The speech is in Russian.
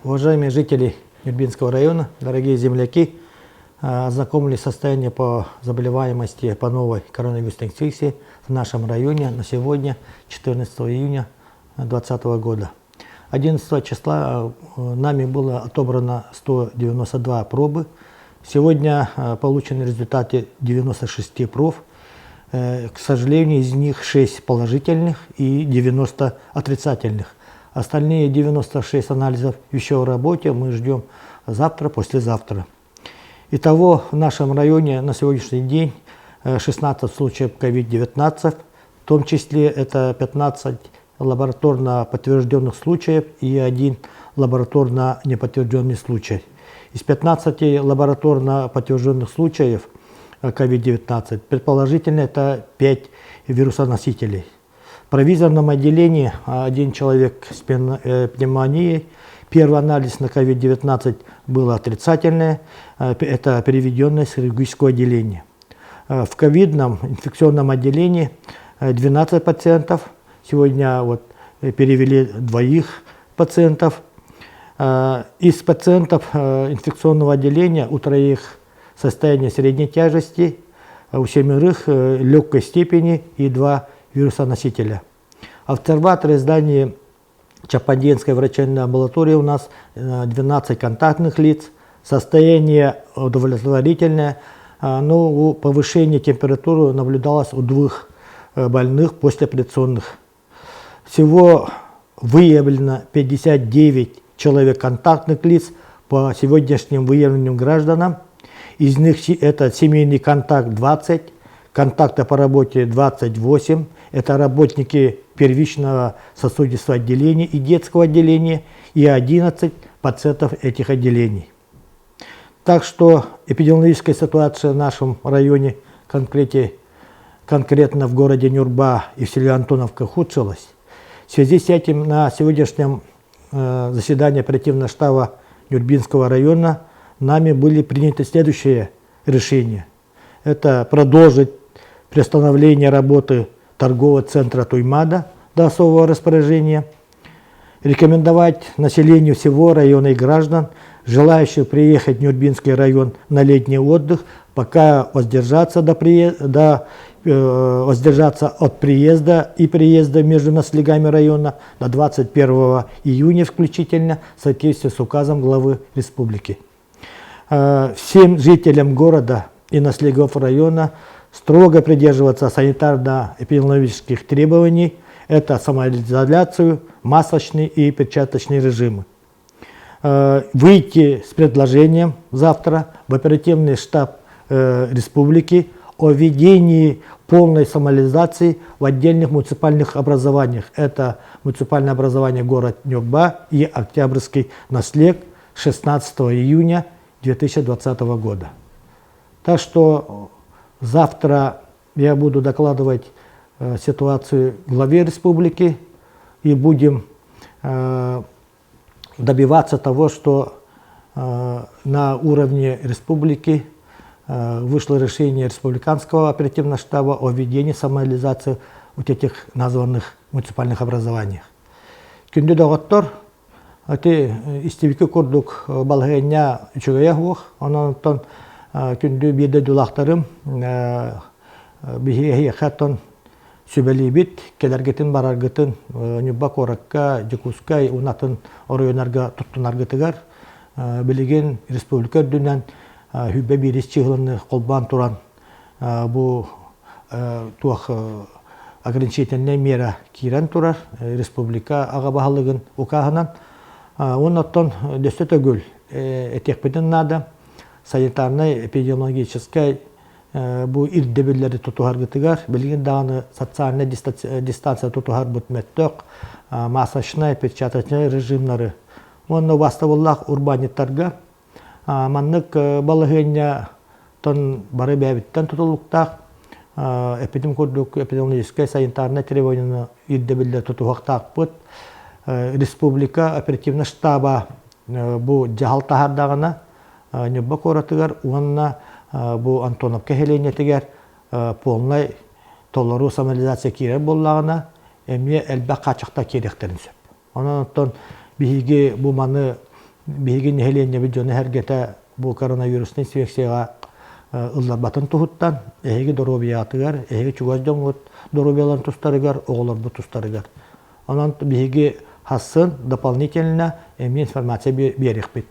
Уважаемые жители Нюрбинского района, дорогие земляки, ознакомились с состоянием по заболеваемости по новой коронавирусной инфекции в нашем районе на сегодня, 14 июня 2020 года. 11 числа нами было отобрано 192 пробы. Сегодня получены результаты 96 проб. К сожалению, из них 6 положительных и 90 отрицательных. Остальные 96 анализов еще в работе, мы ждем завтра, послезавтра. Итого в нашем районе на сегодняшний день 16 случаев COVID-19, в том числе это 15 лабораторно подтвержденных случаев и 1 лабораторно неподтвержденный случай. Из 15 лабораторно подтвержденных случаев COVID-19 предположительно это 5 вирусоносителей. В провизорном отделении 1 человек с пневмонией. Первый анализ на COVID-19 был отрицательный, это переведенное с хирургического отделения. В ковидном инфекционном отделении 12 пациентов. Сегодня перевели 2 пациентов. Из пациентов инфекционного отделения у 3 состояние средней тяжести, у 7 легкой степени и 2 вирусоносителя. Обсерваторы здания Чападинской врачебной амбулатории у нас 12 контактных лиц. Состояние удовлетворительное, но у повышения температуры наблюдалось у 2 больных послеоперационных. Всего выявлено 59 человек контактных лиц по сегодняшним выявленным гражданам. Из них это семейный контакт 20, контакты по работе 28, это работники первичного сосудистого отделения и детского отделения и 11 пациентов этих отделений. Так что эпидемиологическая ситуация в нашем районе, конкретно в городе Нюрба и в селе Антоновка, ухудшилась. В связи с этим на сегодняшнем заседании оперативного штаба Нюрбинского района нами были приняты следующие решения. Это продолжить приостановление работы торгового центра Туймада до особого распоряжения, рекомендовать населению всего района и граждан, желающих приехать в Нюрбинский район на летний отдых, пока воздержаться от приезда и приезда между населениями района до 21 июня включительно в соответствии с указом главы республики. Всем жителям города и населенных района строго придерживаться санитарно-эпидемиологических требований, это самоизоляцию, масочный и перчаточный режимы. Выйти с предложением завтра в оперативный штаб республики о введении полной самоизоляции в отдельных муниципальных образованиях. Это муниципальное образование город Нюрба и Октябрьский наслег 16 июня 2020 года. Так что завтра я буду докладывать ситуацию главе республики и будем добиваться того, что на уровне республики вышло решение республиканского оперативного штаба о введении самоизоляции в этих названных муниципальных образованиях. Күнді доғыттар, әте истебекі көрдік балғайына үшігая хуқ, онан күнді бейді дулақтарым бейхе қаттан сөбәлі бит, келергетін бараргетін нүббак оракка, жекускай, унатын оройонарға тұттынаргытыгар, білеген республика дүнен хүббе берес чиғылыны қолбан тұран бұл туақ ограничительная мера кирен турар, республика аға бағалығын ұқағынан. Оннаттан дөсті төгіл әтекпеден нада, санитарно-эпидемиологической бұл ирдебелері тұтуғар ғытығар, білген дағаны социальная дистанция тұтуғар бұтметтіқ, масочная, перчаточная режимлары. Онны бастабыллақ урбаниттарға, маннық балығыня тон бары бәбіттен тұтылықтақ, эпидемиологической санитарная требованияны ирдебелері тұтуғақтақ бұд, республика оперативный штаба бұл жағал тағардағына нөбі қоратығар, онына бұл Антоновка хеленетігер полной толору самоизоляция керер боллағына әме әлбә қачықта керектерін сөп. Онан бейге бұл маны биһиги нехеленне бидьоны хергете бу коронавирус инфекцияга ыллар батын тухуттан эһиги доробиятыгар эһиги чугас жоңгут доробияларын тустарыгар оголор бу тустарыгар. Онон биһиги хасын дополнительно информация берих бит.